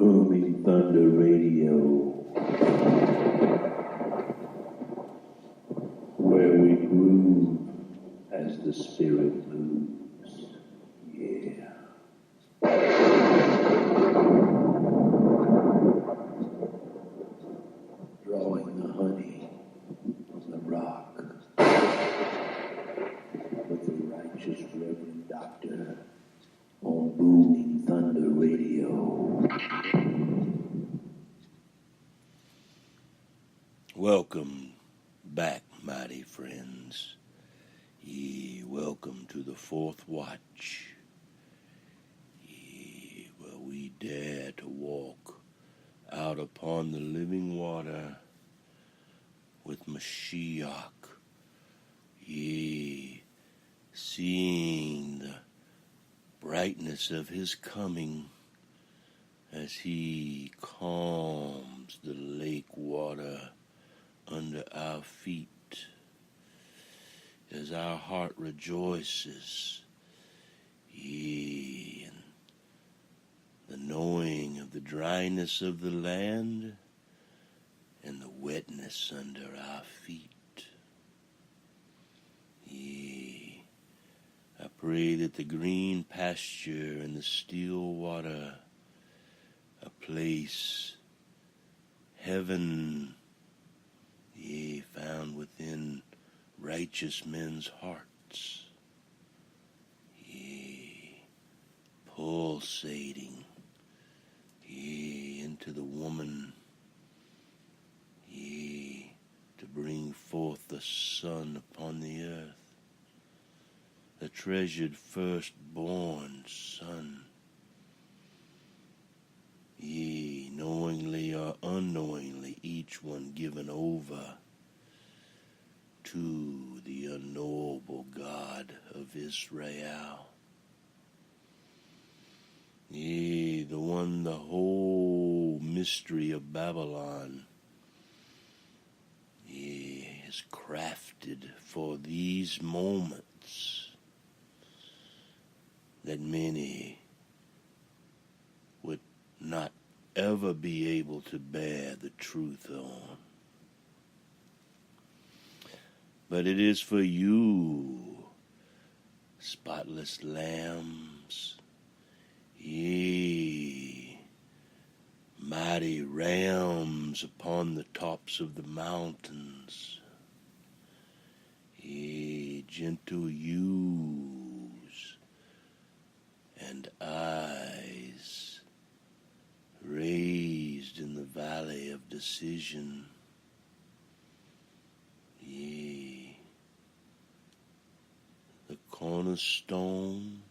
Booming Thunder Radio, where we groove as the spirit moves. Yeah. Drawing the honey from the rock with the righteous Reverend Doctor on Booming Thunder Radio. Welcome back, mighty friends. Ye welcome to the fourth watch. Ye, where we dare to walk out upon the living water with Mashiach. Ye, seeing the brightness of his coming as he calms the lake water under our feet, as our heart rejoices, ye, in the knowing of the dryness of the land and the wetness under our feet. Ye, I pray that the green pasture and the still water, a place, heaven, ye, found within righteous men's hearts, ye, pulsating, ye, into the woman, ye, to bring forth the Son upon the earth, the treasured firstborn Son, ye, knowingly or unknowingly, each one given over to the unknowable God of Israel. Yea, the one, the whole mystery of Babylon, yea, is crafted for these moments that many would not ever be able to bear the truth on. But it is for you, spotless lambs, ye, mighty rams upon the tops of the mountains, ye, gentle ewes and eyes raised in the valley of decision, ye, the cornerstone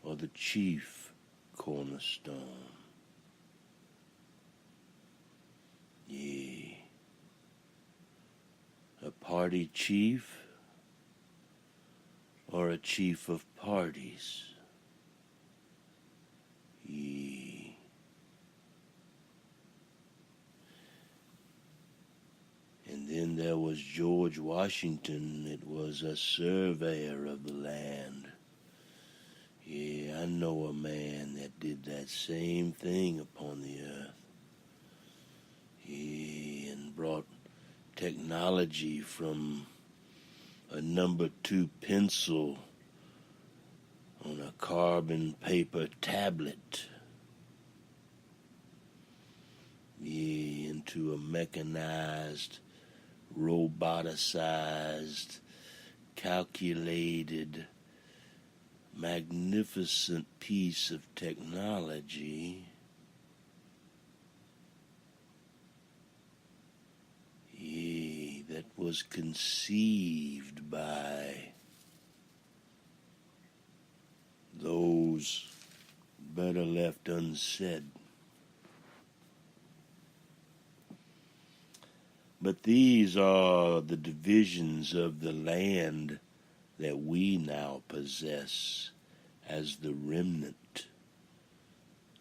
or the chief cornerstone, ye, a party chief or a chief of parties, ye, and then there was George Washington. It was a surveyor of the land. Yeah, I know a man that did that same thing upon the earth. Yeah, and brought technology from a number 2 pencil on a carbon paper tablet, yeah, into a mechanized, roboticized, calculated, magnificent piece of technology, yea, that was conceived by those better left unsaid. But these are the divisions of the land that we now possess as the remnant,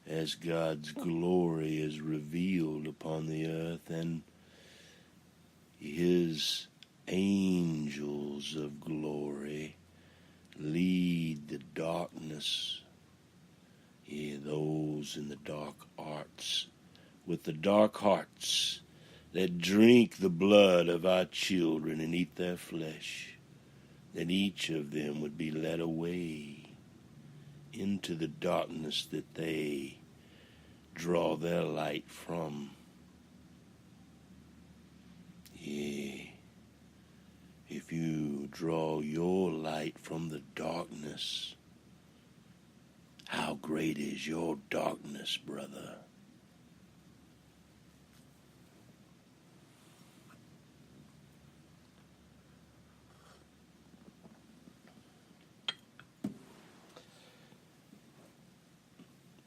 as God's glory is revealed upon the earth, and his angels of glory lead the darkness, those those in the dark arts, with the dark hearts, that drink the blood of our children and eat their flesh, that each of them would be led away into the darkness that they draw their light from. Yea, if you draw your light from the darkness, how great is your darkness, brother?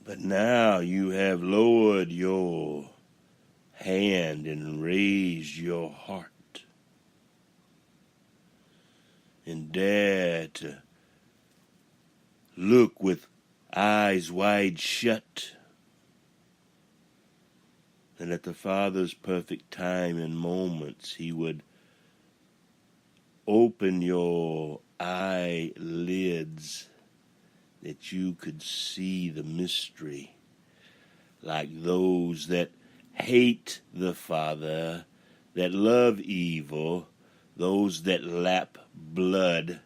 But now you have lowered your hand and raised your heart and dare to look with eyes wide shut, and at the Father's perfect time and moments he would open your eyelids that you could see the mystery, like those that hate the Father, that love evil, those that lap blood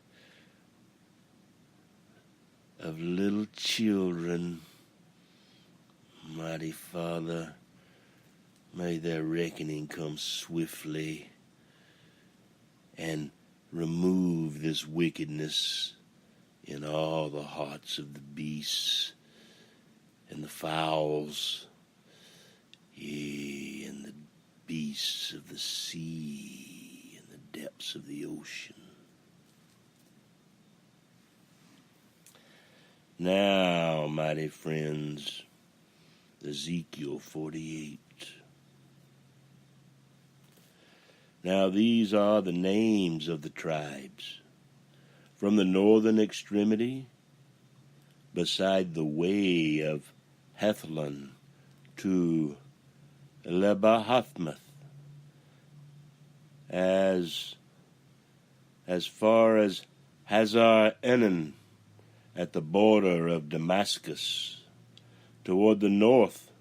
of little children. Mighty Father, may their reckoning come swiftly and remove this wickedness in all the hearts of the beasts and the fowls, yea, and the beasts of the sea and the depths of the ocean. Now, mighty friends, Ezekiel 48. Now these are the names of the tribes. From the northern extremity, beside the way of Hethlon to Lebahathmath, as far as Hazar Enan at the border of Damascus, toward the north,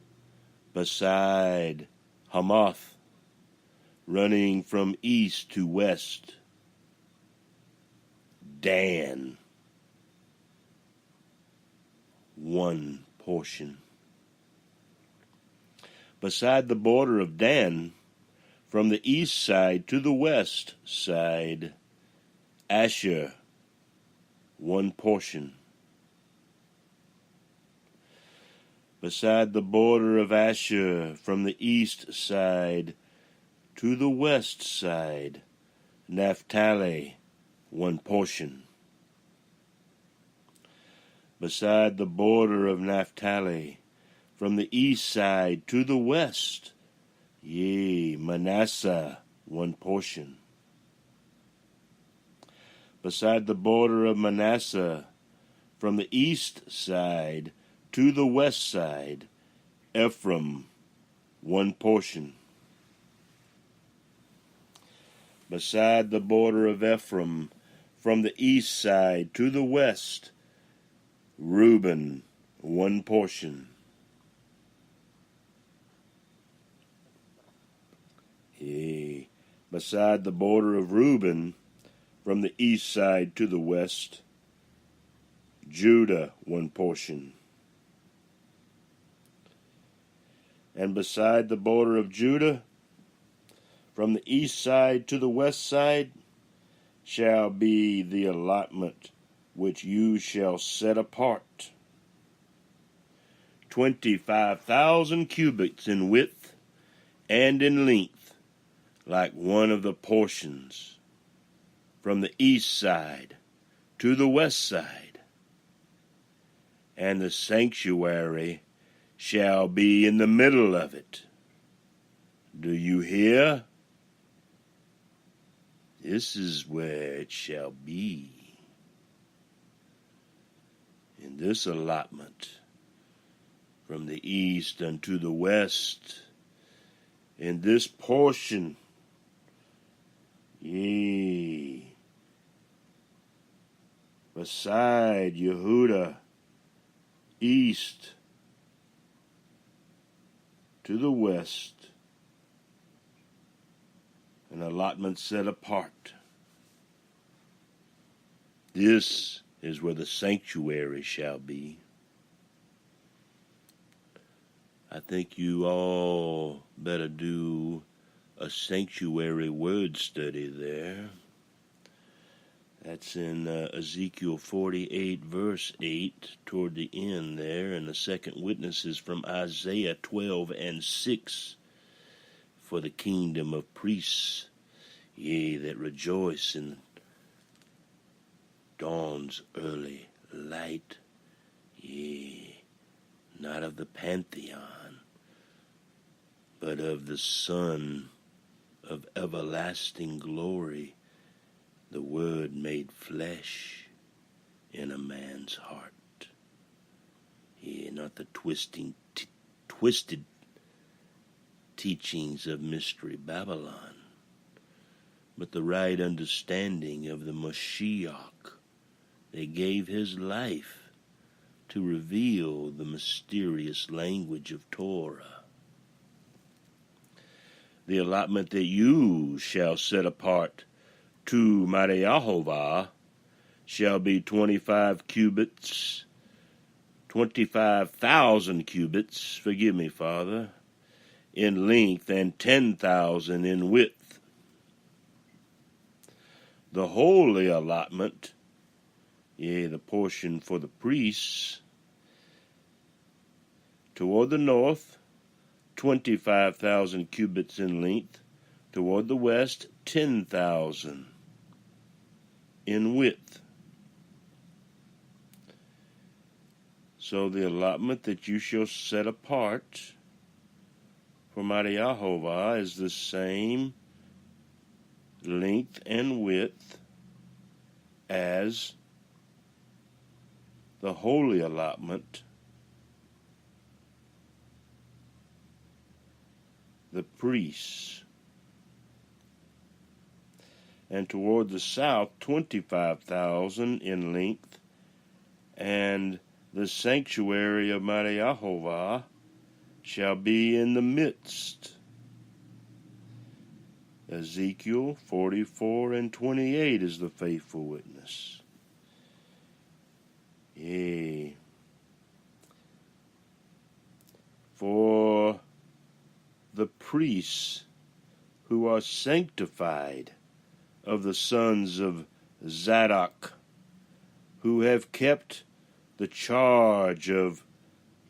beside Hamath, running from east to west, Dan, one portion. Beside the border of Dan, from the east side to the west side, Asher, one portion. Beside the border of Asher, from the east side to the west side, Naphtali, one portion. Beside the border of Naphtali, from the east side to the west, yea, Manasseh, one portion. Beside the border of Manasseh, from the east side to the west side, Ephraim, one portion. Beside the border of Ephraim, from the east side to the west, Reuben, one portion. Yea, beside the border of Reuben, from the east side to the west, Judah, one portion. And beside the border of Judah, from the east side to the west side, shall be the allotment which you shall set apart. 25,000 cubits in width and in length, like one of the portions, from the east side to the west side. And the sanctuary shall be in the middle of it. Do you hear? This is where it shall be. In this allotment, from the east unto the west, in this portion, yea, beside Yehuda, east to the west, an allotment set apart. This is where the sanctuary shall be. I think you all better do a sanctuary word study there. That's in Ezekiel 48, verse 8, toward the end there, and the second witness is from Isaiah 12 and 6. For the kingdom of priests, yea, that rejoice in dawn's early light, yea, not of the pantheon, but of the Son of everlasting glory, the Word made flesh in a man's heart. Yea, not the twisted teachings of Mystery Babylon, but the right understanding of the Mashiach that gave his life to reveal the mysterious language of Torah. The allotment that you shall set apart to mighty Yahovah shall be 25 cubits, 25,000 cubits, forgive me, Father, in length, and 10,000 in width. The holy allotment, yea, the portion for the priests, toward the north, 25,000 cubits in length, toward the west, 10,000 in width. So the allotment that you shall set apart for mighty Yahovah is the same length and width as the holy allotment, the priests. And toward the south, 25,000 in length, and the sanctuary of mighty Yahovah shall be in the midst. Ezekiel 44 and 28 is the faithful witness. Yea, for the priests who are sanctified of the sons of Zadok, who have kept the charge of,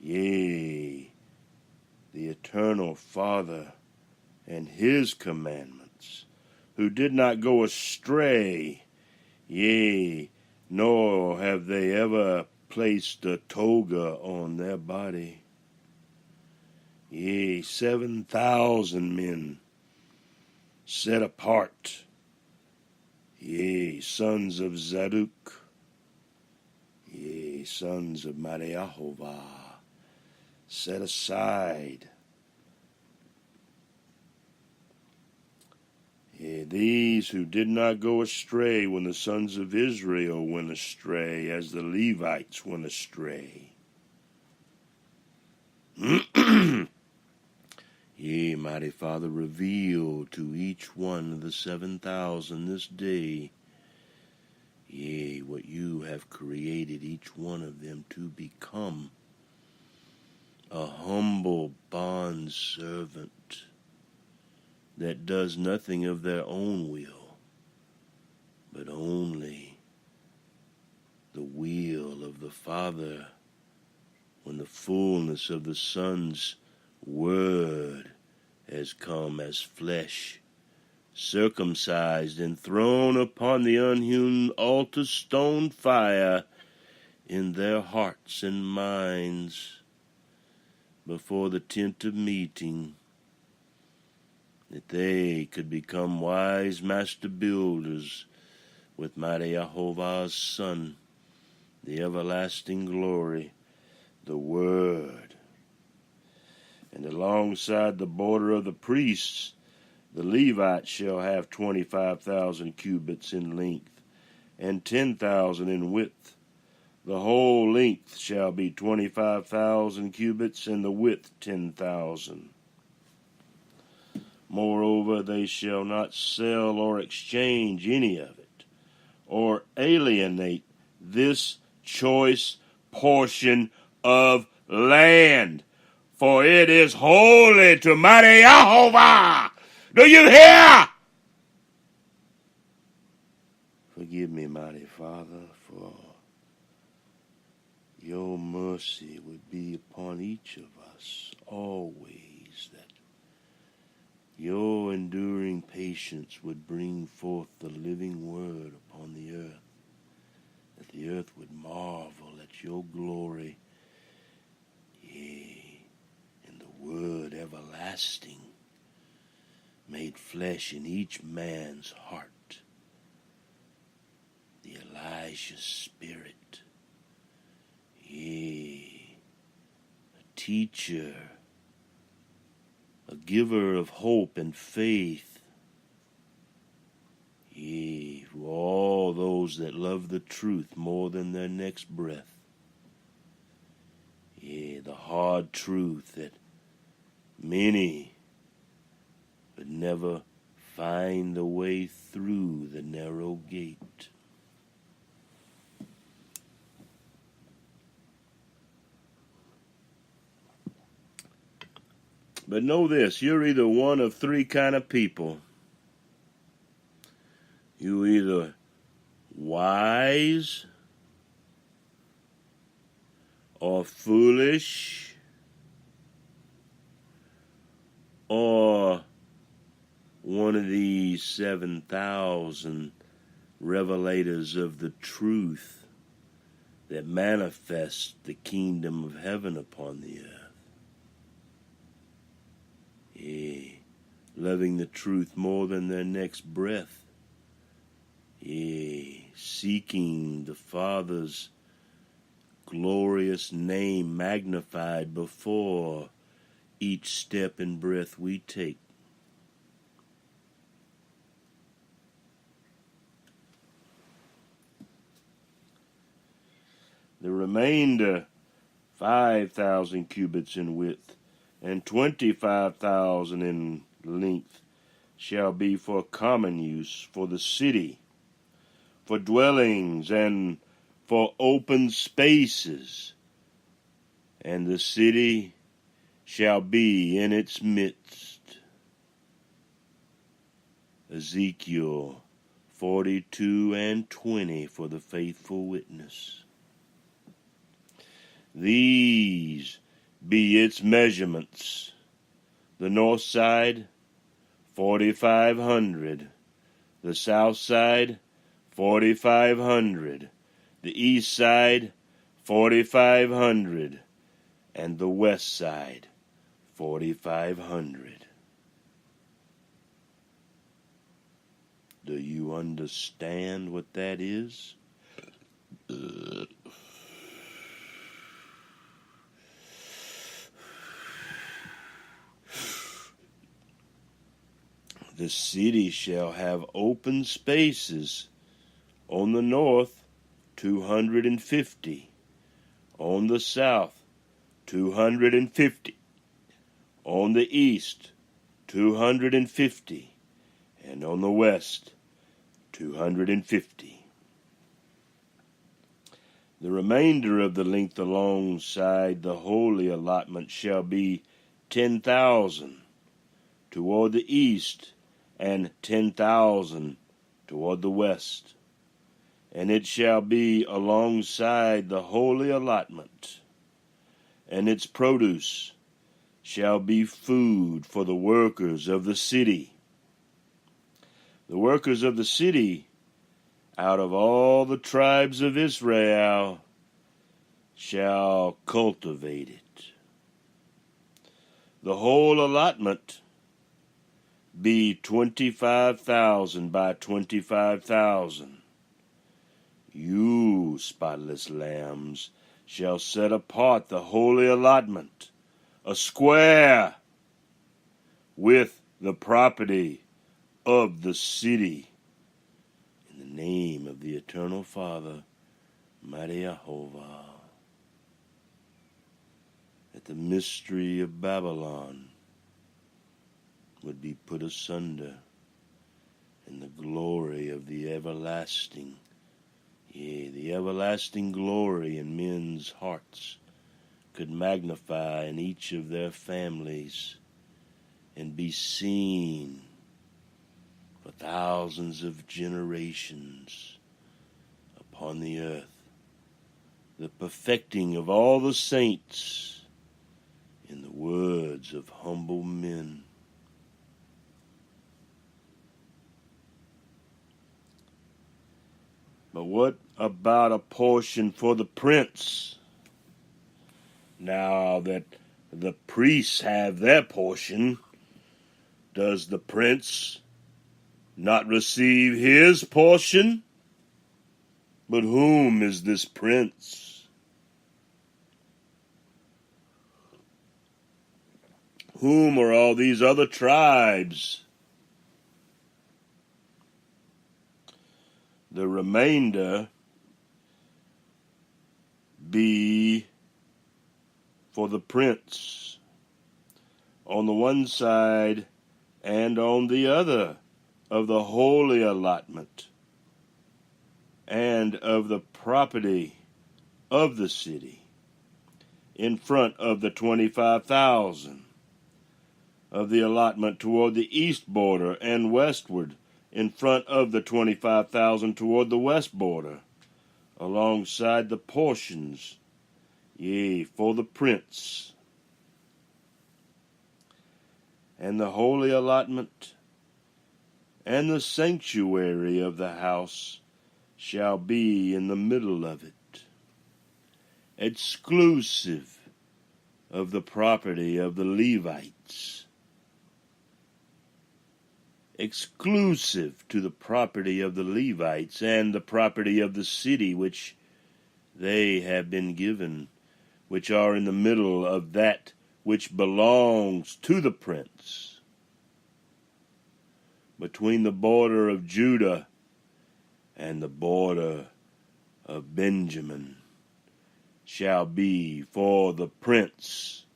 yea, the eternal Father and his commandments, who did not go astray, yea, nor have they ever placed a toga on their body. Yea, 7,000 men set apart, yea, sons of Zadok, yea, sons of mighty Yahovah, set aside. Yea, these who did not go astray when the sons of Israel went astray, as the Levites went astray. Yea, mighty Father, reveal to each one of the 7,000 this day, yea, what you have created each one of them to become, a humble bondservant that does nothing of their own will, but only the will of the Father, when the fullness of the Son's word has come as flesh, circumcised and thrown upon the unhewn altar stone fire in their hearts and minds before the tent of meeting, that they could become wise master builders with mighty Yahovah's Son, the everlasting glory, the Word. And alongside the border of the priests, the Levites shall have 25,000 cubits in length, and 10,000 in width. The whole length shall be 25,000 cubits, and the width 10,000. Moreover, they shall not sell or exchange any of it, or alienate this choice portion of land, for it is holy to mighty Jehovah. Do you hear? Forgive me, mighty Father, for your mercy would be upon each of us always, that your enduring patience would bring forth the living word upon the earth, that the earth would marvel at your glory, yea, and the word everlasting made flesh in each man's heart, the Elijah spirit, yea, a teacher, a giver of hope and faith, yea, for all those that love the truth more than their next breath, yea, the hard truth that many would never find the way through the narrow gate. But know this, you're either one of three kind of people. You either wise or foolish or one of these 7,000 revelators of the truth that manifest the kingdom of heaven upon the earth. Yea, loving the truth more than their next breath. Yea, seeking the Father's glorious name magnified before each step and breath we take. The remainder, 5,000 cubits in width and 25,000 in length, shall be for common use, for the city, for dwellings, and for open spaces. And the city shall be in its midst. Ezekiel 42 and 20 for the faithful witness. These be its measurements. The north side, 4,500. The south side, 4,500. The east side, 4,500. And the west side, 4,500. Do you understand what that is? The city shall have open spaces. On the north, 250. On the south, 250. On the east, 250. And on the west, 250. The remainder of the length alongside the holy allotment shall be 10,000 toward the east, and 10,000 toward the west. And it shall be alongside the holy allotment, and its produce shall be food for the workers of the city. The workers of the city, out of all the tribes of Israel, shall cultivate it. The whole allotment be 25,000 by 25,000. You, spotless lambs, shall set apart the holy allotment, a square, with the property of the city, in the name of the eternal Father, mighty Jehovah. That the mystery of Babylon would be put asunder, and the glory of the everlasting, yea, the everlasting glory in men's hearts could magnify in each of their families and be seen for thousands of generations upon the earth. The perfecting of all the saints in the words of humble men. But what about a portion for the prince? Now that the priests have their portion, does the prince not receive his portion? But whom is this prince? Whom are all these other tribes? The remainder be for the prince on the one side and on the other of the holy allotment and of the property of the city in front of the 25,000 of the allotment toward the east border and westward in front of the 25,000 toward the west border, alongside the portions, yea, for the prince. And the holy allotment and the sanctuary of the house shall be in the middle of it, exclusive of the property of the Levites, exclusive to the property of the Levites and the property of the city which they have been given, which are in the middle of that which belongs to the prince, between the border of Judah and the border of Benjamin, shall be for the prince.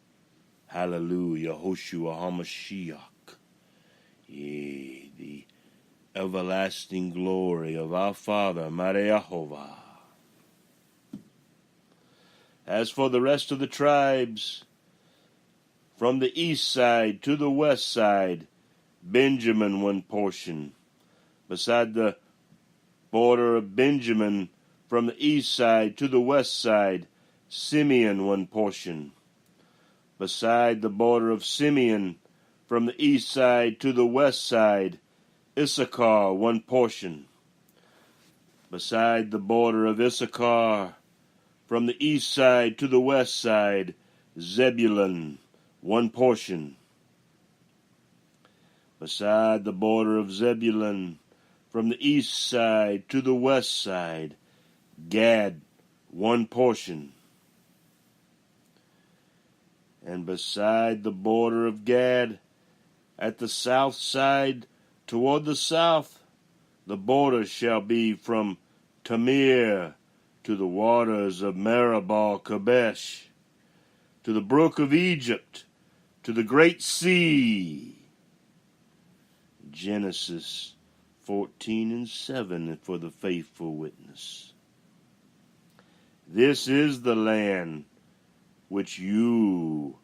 Hallelujah, Hoshua HaMashiach. Yea, the everlasting glory of our Father, Mareyahovah. As for the rest of the tribes, from the east side to the west side, Benjamin one portion. Beside the border of Benjamin, from the east side to the west side, Simeon one portion. Beside the border of Simeon, from the east side to the west side, Issachar one portion. Beside the border of Issachar, from the east side to the west side, Zebulun one portion. Beside the border of Zebulun, from the east side to the west side, Gad one portion. And beside the border of Gad, at the south side toward the south, the border shall be from Tamir to the waters of Meribah Kadesh, to the brook of Egypt, to the great sea. Genesis 14:7 for the faithful witness. This is the land which you,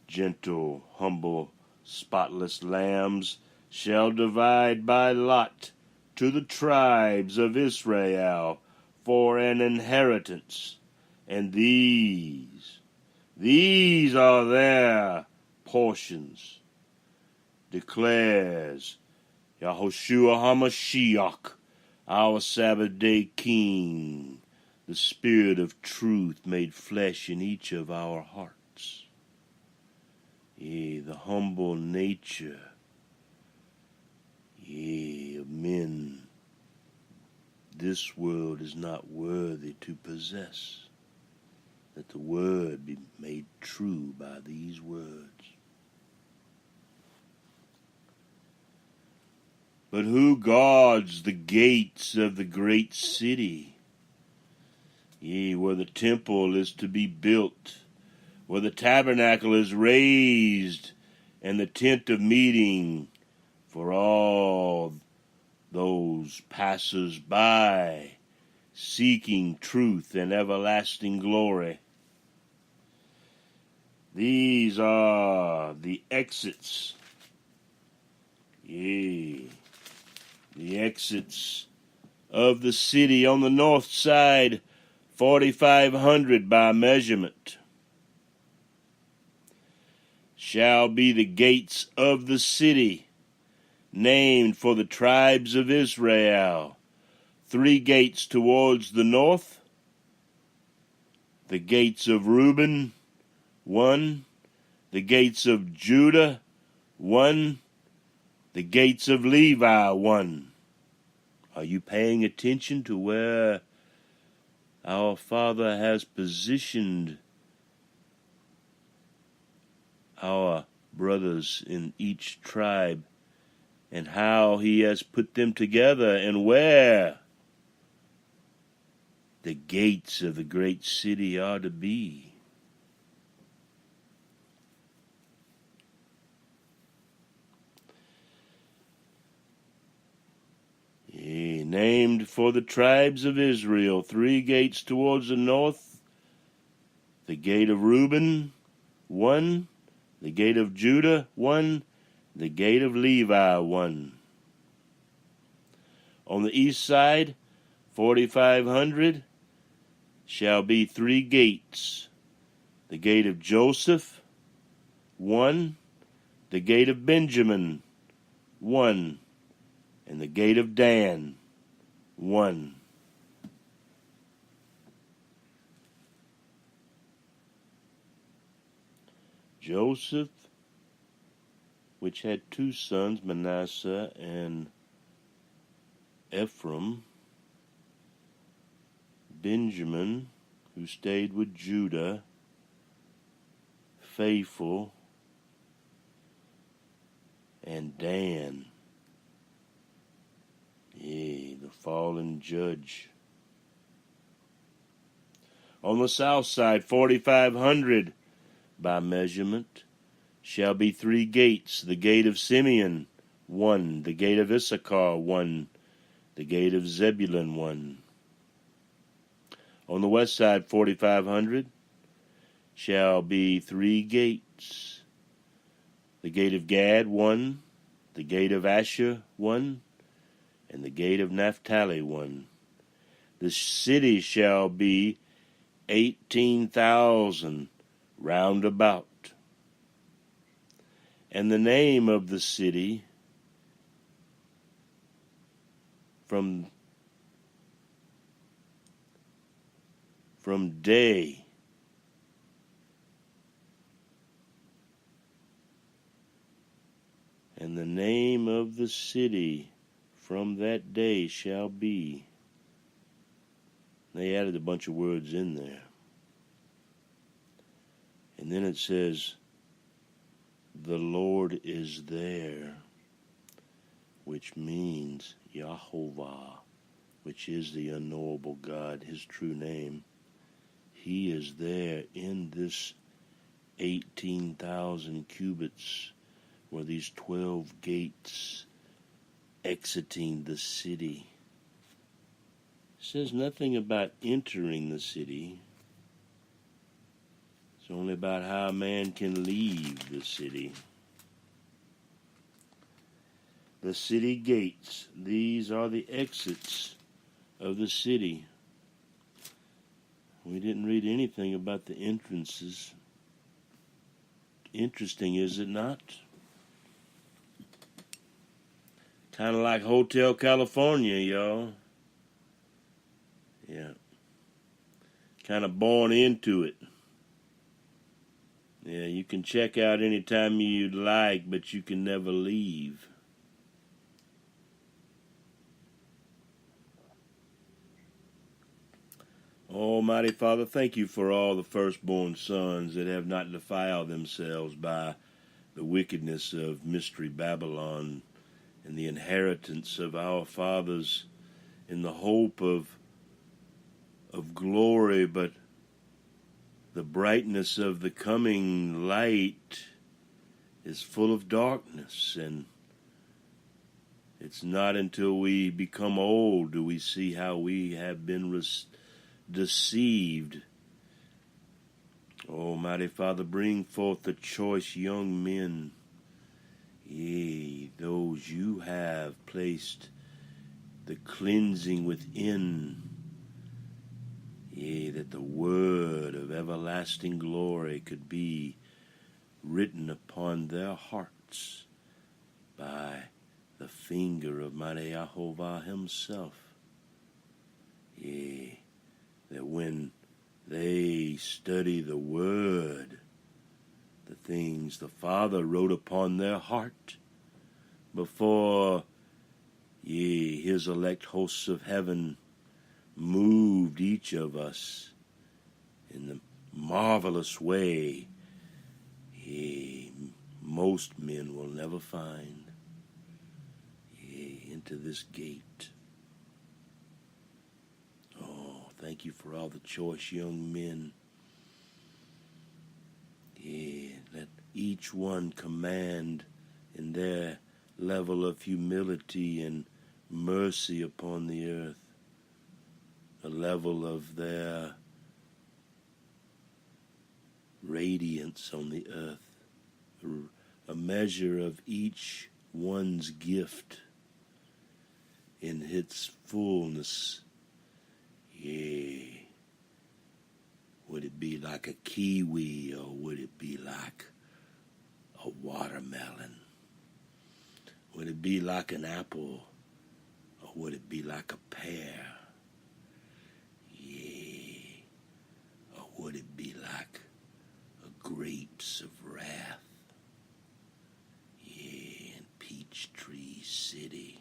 gentle, humble, spotless lambs, shall divide by lot to the tribes of Israel for an inheritance. And these are their portions, declares Yahushua HaMashiach, our Sabbath day King, the Spirit of truth made flesh in each of our hearts. Yea, the humble nature, yea, of men this world is not worthy to possess, that the word be made true by these words. But who guards the gates of the great city? Yea, where the temple is to be built, where the tabernacle is raised, and the tent of meeting for all those passers-by seeking truth and everlasting glory. These are the exits. Yea, the exits of the city on the north side, 4,500 by measurement, shall be the gates of the city, named for the tribes of Israel. 3 gates towards the north, the gates of Reuben, 1, the gates of Judah, 1, the gates of Levi, 1. Are you paying attention to where our Father has positioned our brothers in each tribe, and how he has put them together, and where the gates of the great city are to be? Yea, named for the tribes of Israel, 3 gates towards the north, the gate of Reuben, 1, the gate of Judah, 1, the gate of Levi, 1. On the east side, 4,500, shall be 3 gates, the gate of Joseph, 1, the gate of Benjamin, 1, and the gate of Dan, 1. Joseph, which had 2 sons, Manasseh and Ephraim. Benjamin, who stayed with Judah, faithful. And Dan, yea, the fallen judge. On the south side, 4,500 by measurement, shall be 3 gates, the gate of Simeon, 1, the gate of Issachar, 1, the gate of Zebulun, 1. On the west side, 4,500, shall be 3 gates, the gate of Gad, 1, the gate of Asher, 1, and the gate of Naphtali, 1. The city shall be 18,000 round about. And the name of the city from day and the name of the city from that day shall be. They added a bunch of words in there. And then it says, the Lord is there, which means Yahovah, which is the unknowable God, his true name. He is there in this 18,000 cubits, where these 12 gates exiting the city. It says nothing about entering the city. It's only about how a man can leave the city. The city gates, these are the exits of the city. We didn't read anything about the entrances. Interesting, is it not? Kind of like Hotel California, y'all. Yeah. Kind of born into it. Yeah, you can check out anytime you'd like, but you can never leave. Almighty Father, thank you for all the firstborn sons that have not defiled themselves by the wickedness of Mystery Babylon and the inheritance of our fathers in the hope of glory, but the brightness of the coming light is full of darkness, and It's not until we become old do we see how we have been deceived. Almighty Father, bring forth the choice young men, yea, those you have placed the cleansing within, yea, that the word of everlasting glory could be written upon their hearts by the finger of mighty Yahovah himself. Yea, that when they study the word, the things the Father wrote upon their heart before, yea, his elect hosts of heaven moved each of us in the marvelous way, yea, most men will never find, yea, into this gate. Oh, thank you for all the choice young men. Yeah, let each one command in their level of humility and mercy upon the earth, the level of their radiance on the earth, a measure of each one's gift in its fullness. Yea, would it be like a kiwi, or would it be like a watermelon? Would it be like an apple, or would it be like a pear? Yea, or would it be like grapes of wrath? Yea, in Peachtree City.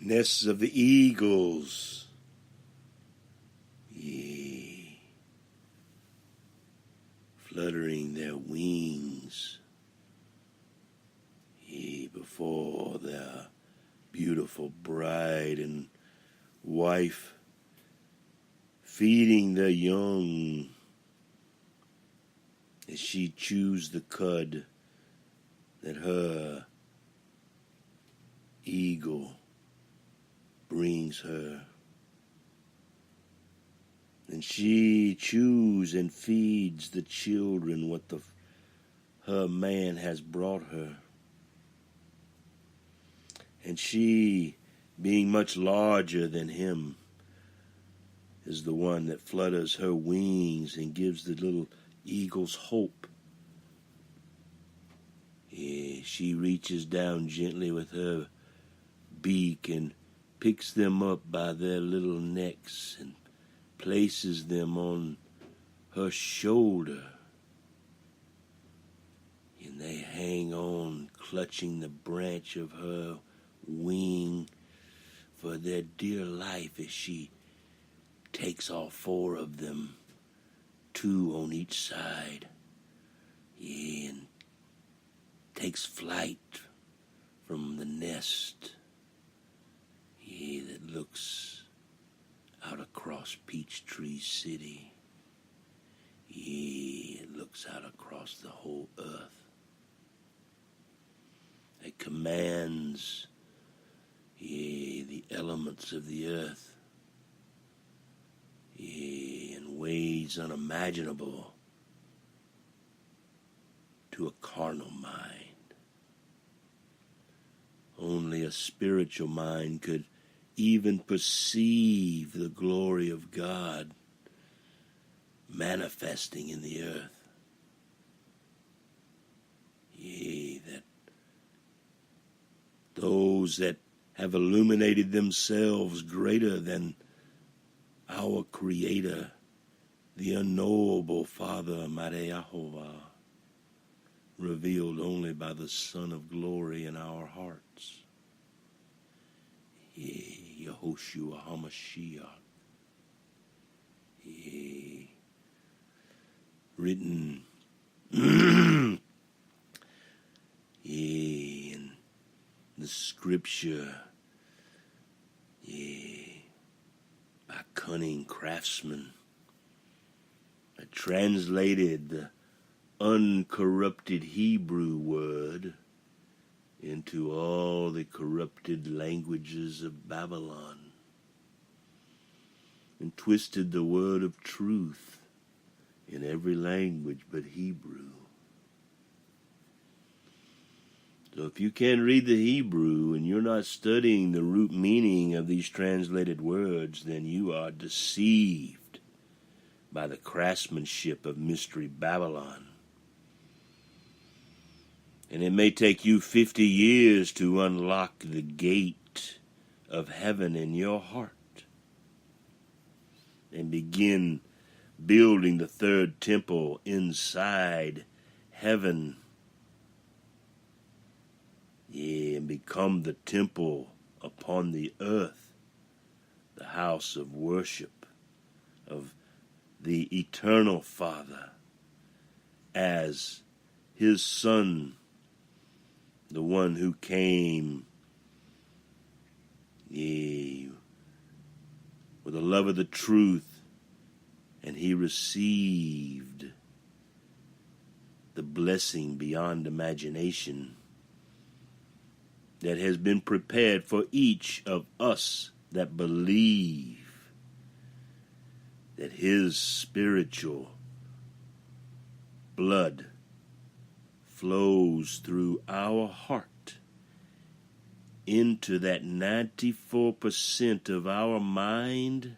Nests of the eagles, yea, fluttering their wings, yea, before their beautiful bride and wife, feeding their young as she chews the cud that her eagle brings her. And she chews and feeds the children what her man has brought her. And she, being much larger than him, is the one that flutters her wings and gives the little eagles hope. Yeah, she reaches down gently with her beak and picks them up by their little necks and places them on her shoulder. And they hang on, clutching the branch of her wing for their dear life as she takes all four of them, two on each side, yeah, and takes flight from the nest, yeah, that looks out across Peachtree City. Yeah, it looks out across the whole earth. It commands, yeah, the elements of the earth, yeah, in ways unimaginable to a carnal mind. Only a spiritual mind could even perceive the glory of God manifesting in the earth. Yea, that those that have illuminated themselves greater than our Creator, the unknowable Father, Mighty Yahovah, revealed only by the Son of Glory in our hearts. Yea, Yehoshua HaMashiach. Yea, written yea, in the Scripture, yea, cunning craftsman that translated the uncorrupted Hebrew word into all the corrupted languages of Babylon, and twisted the word of truth in every language but Hebrew. So if you can't read the Hebrew and you're not studying the root meaning of these translated words, then you are deceived by the craftsmanship of Mystery Babylon. And it may take you 50 years to unlock the gate of heaven in your heart and begin building the third temple inside heaven. Yeah, and become the temple upon the earth, the house of worship of the eternal Father as his Son, the one who came, yeah, with the love of the truth, and he received the blessing beyond imagination that has been prepared for each of us that believe that his spiritual blood flows through our heart into that 94% of our mind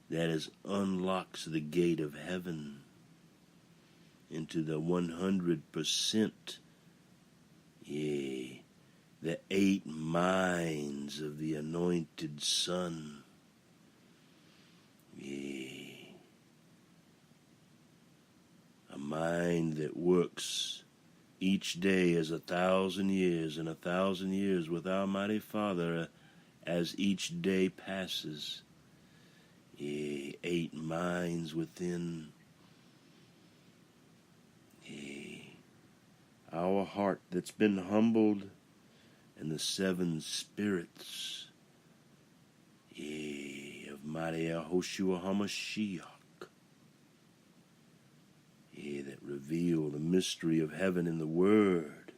that unlocks the gate of heaven into the 100%, yea, the 8 minds of the anointed Son, yea, a mind that works each day as 1,000 years, and 1,000 years with our mighty Father as each day passes. Yea, 8 minds within, yea, our heart that's been humbled, and the 7 spirits, yea, of mighty Yahushua HaMashiach, yea, that reveal the mystery of heaven in the Word.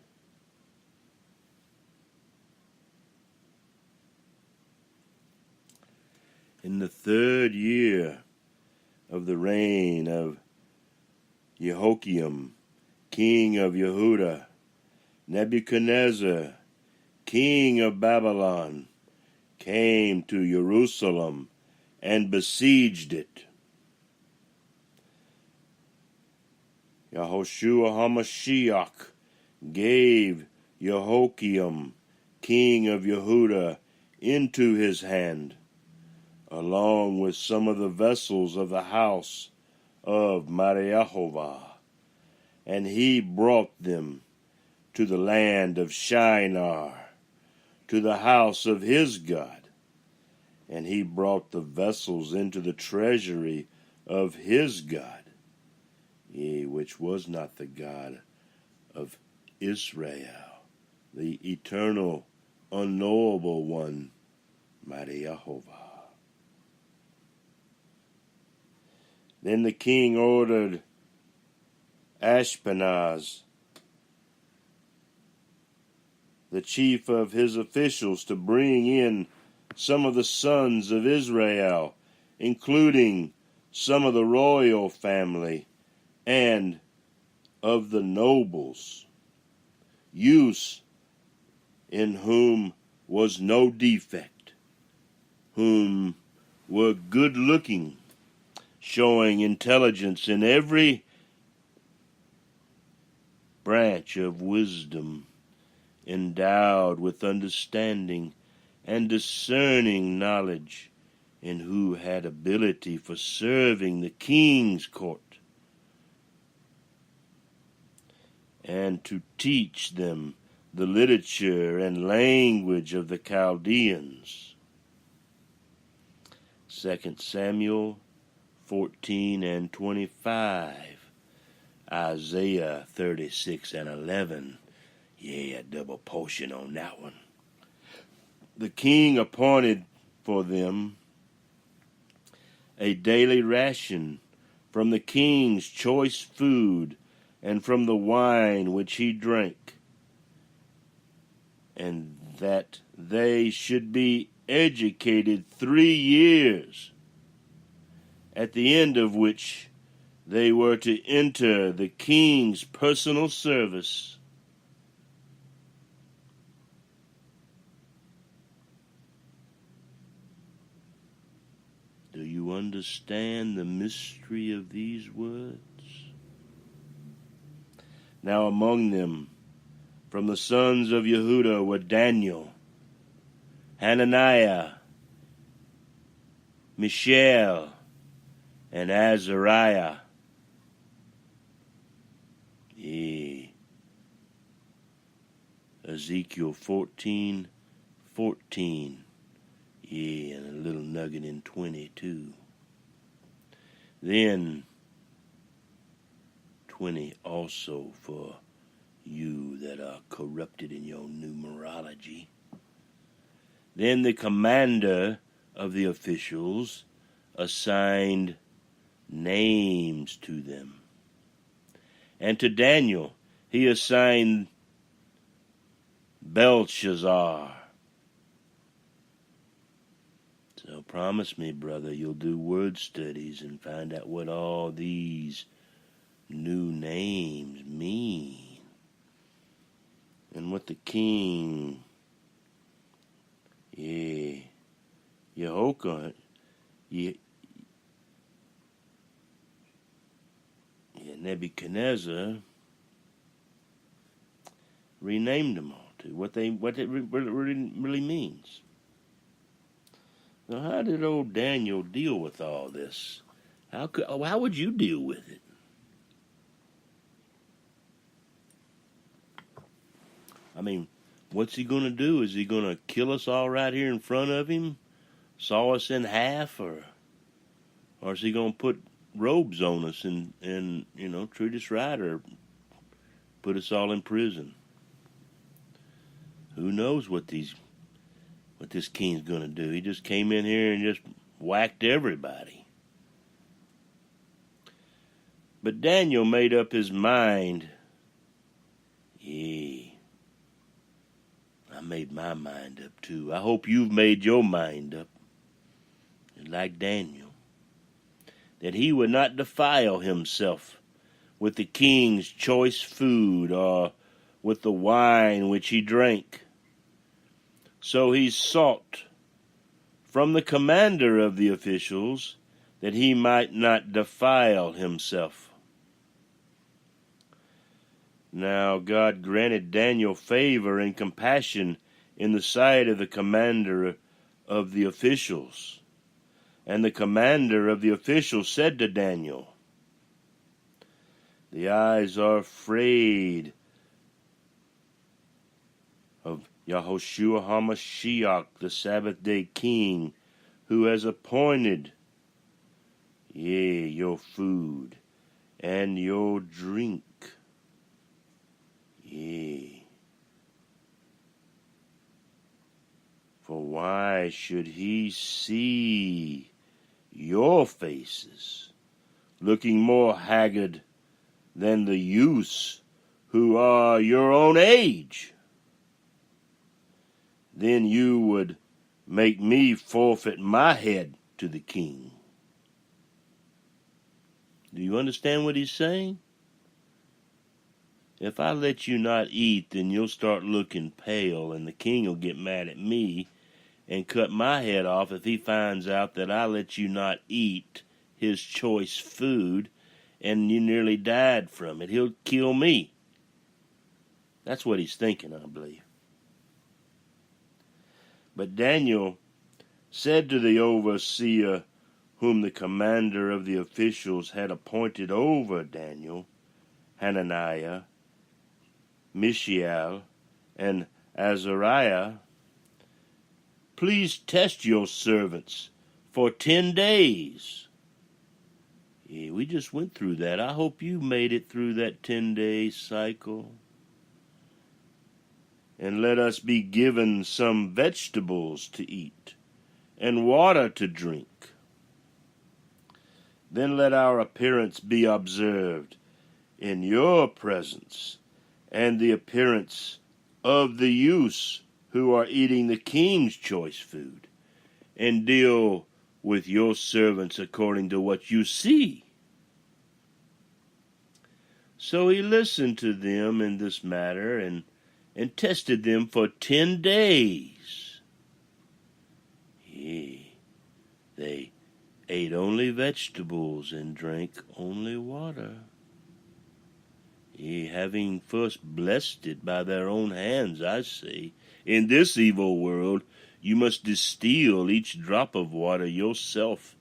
In the 3rd year of the reign of Jehoiakim, king of Yehuda, Nebuchadnezzar, king of Babylon, came to Jerusalem and besieged it. Yahushua HaMashiach gave Jehoiakim, king of Yehuda, into his hand, along with some of the vessels of the house of Mariahovah, and he brought them to the land of Shinar, to the house of his God, and he brought the vessels into the treasury of his God, yea, which was not the God of Israel, the eternal, unknowable one, mighty Jehovah. Then the king ordered Ashpenaz, the chief of his officials, to bring in some of the sons of Israel, including some of the royal family and of the nobles, youths in whom was no defect, whom were good-looking, showing intelligence in every branch of wisdom, endowed with understanding and discerning knowledge, and who had ability for serving the king's court, and to teach them the literature and language of the Chaldeans. 2 Samuel 14 and 25, Isaiah 36 and 11. Yeah, a double portion on that one. The king appointed for them a daily ration from the king's choice food and from the wine which he drank, and that they should be educated 3 years, at the end of which they were to enter the king's personal service. Do you understand the mystery of these words? Now among them, from the sons of Yehuda, were Daniel, Hananiah, Mishael, and Azariah. Ezekiel 14:14. And a little nugget in 22. Then 20 also for you that are corrupted in your numerology. Then the commander of the officials assigned names to them. And to Daniel he assigned Belshazzar. So promise me, brother, you'll do word studies and find out what all these new names mean. And what the king, Yehoiakim, Nebuchadnezzar renamed them all to, what it really means. Now, how did old Daniel deal with all this? How would you deal with it? I mean, what's he going to do? Is he going to kill us all right here in front of him? Saw us in half? Or is he going to put robes on us and treat us right, or put us all in prison? Who knows what this king's going to do? He just came in here and just whacked everybody. But Daniel made up his mind. I made my mind up too. I hope you've made your mind up, like Daniel, that he would not defile himself with the king's choice food or with the wine which he drank. So he sought from the commander of the officials that he might not defile himself. Now God granted Daniel favor and compassion in the sight of the commander of the officials. And the commander of the officials said to Daniel, "The eyes are afraid of Yahushua HaMashiach, the Sabbath day king, who has appointed, your food and your drink. For why should he see your faces, looking more haggard than the youths who are your own age? Then you would make me forfeit my head to the king." Do you understand what he's saying? If I let you not eat, then you'll start looking pale, and the king will get mad at me and cut my head off if he finds out that I let you not eat his choice food and you nearly died from it. He'll kill me. That's what he's thinking, I believe. But Daniel said to the overseer, whom the commander of the officials had appointed over Daniel, Hananiah, Mishael, and Azariah, "Please test your servants for 10 days. We just went through that. I hope you made it through that 10-day cycle. And let us be given some vegetables to eat and water to drink. Then let our appearance be observed in your presence, and the appearance of the youths who are eating the king's choice food, and deal with your servants according to what you see. So he listened to them in this matter, and tested them for 10 days. They ate only vegetables and drank only water. Having first blessed it by their own hands, I say, in this evil world you must distill each drop of water yourself.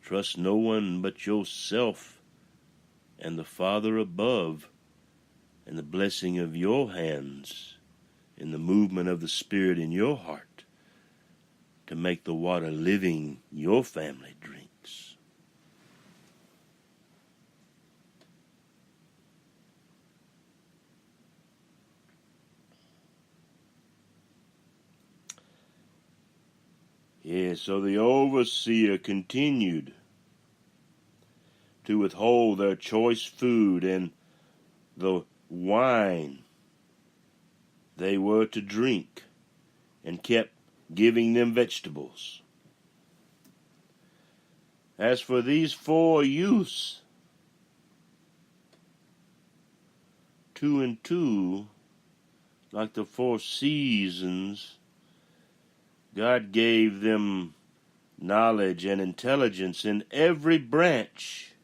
Trust no one but yourself and the Father above, and the blessing of your hands, and the movement of the Spirit in your heart, to make the water living your family drinks. So the overseer continued to withhold their choice food and the wine they were to drink, and kept giving them vegetables. As for these 4 youths, 2 and 2, like the 4 seasons, God gave them knowledge and intelligence in every branch.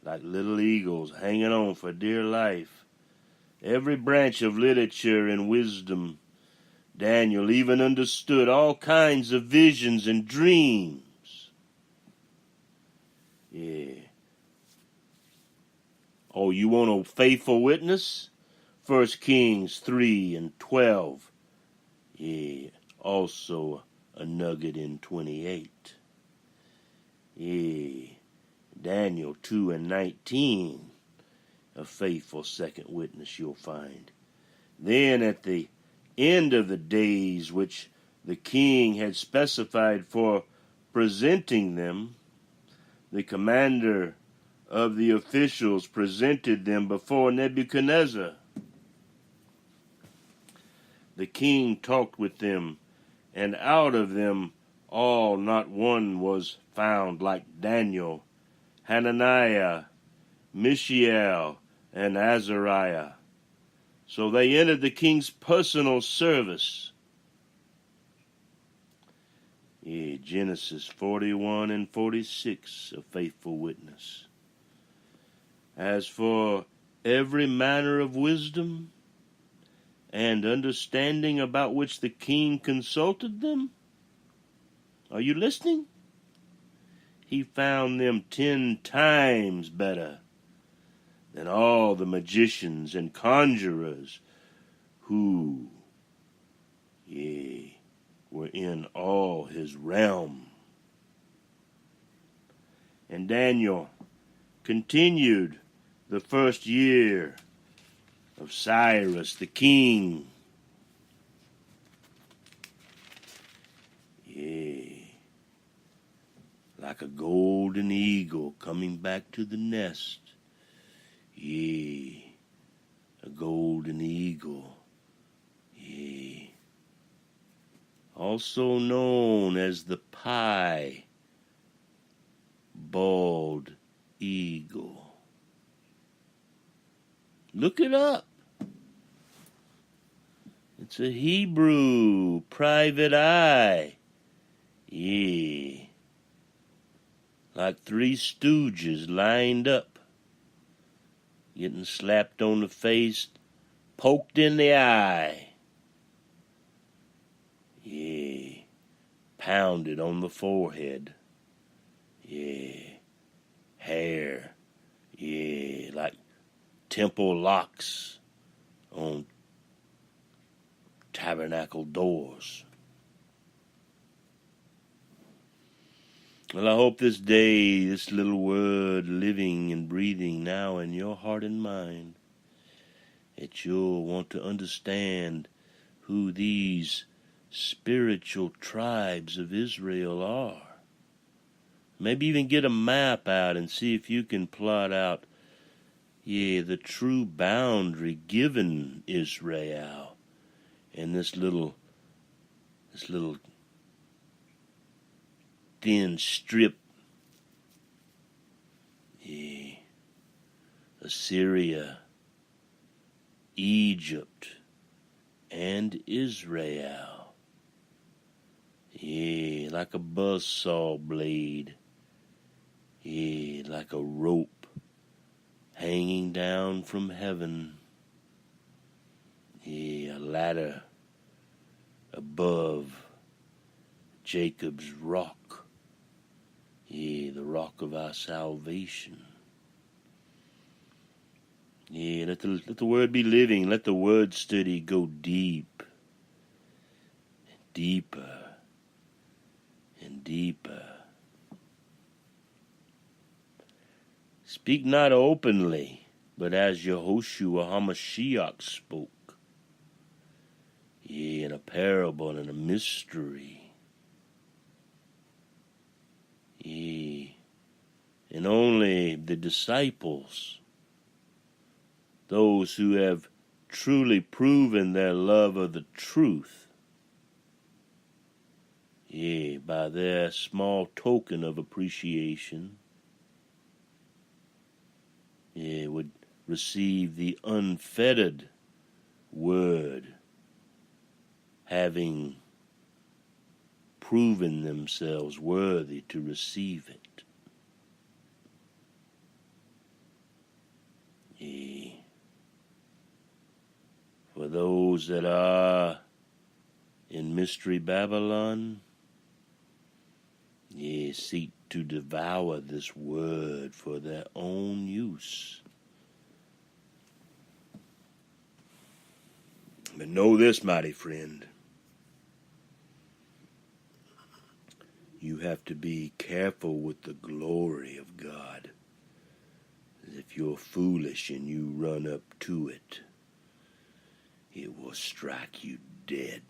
Like little eagles hanging on for dear life. Every branch of literature and wisdom. Daniel even understood all kinds of visions and dreams. Oh, you want a faithful witness? 1 Kings 3 and 12. Also a nugget in 28. Daniel 2 and 19. A faithful second witness you'll find. Then at the end of the days which the king had specified for presenting them, the commander of the officials presented them before Nebuchadnezzar. The king talked with them, and out of them all not one was found like Daniel, Hananiah, Mishael, and Azariah. So they entered the king's personal service. Genesis 41 and 46, a faithful witness. As for every manner of wisdom and understanding about which the king consulted them, are you listening? He found them 10 times better than all the magicians and conjurers who, were in all his realm. And Daniel continued the first year of Cyrus the king. Like a golden eagle coming back to the nest. A golden eagle. Also known as the piebald eagle. Look it up. It's a Hebrew private eye. Like 3 stooges lined up, getting slapped on the face, poked in the eye. Pounded on the forehead. Hair. Like temple locks on tabernacle doors. Well, I hope this day, this little word living and breathing now in your heart and mind, that you'll want to understand who these spiritual tribes of Israel are. Maybe even get a map out and see if you can plot out, the true boundary given Israel in this little thin strip. Assyria, Egypt, and Israel. Like a buzzsaw blade. Like a rope hanging down from heaven. A ladder above Jacob's rock. The rock of our salvation. Let the word be living. Let the word study go deep, and deeper, and deeper. Speak not openly, but as Yehoshua HaMashiach spoke, in a parable and a mystery. And only the disciples, those who have truly proven their love of the truth, by their small token of appreciation, would receive the unfettered word, having proven themselves worthy to receive it. For those that are in Mystery Babylon, seek to devour this word for their own use. But know this, mighty friend, you have to be careful with the glory of God. If you're foolish and you run up to it, it will strike you dead.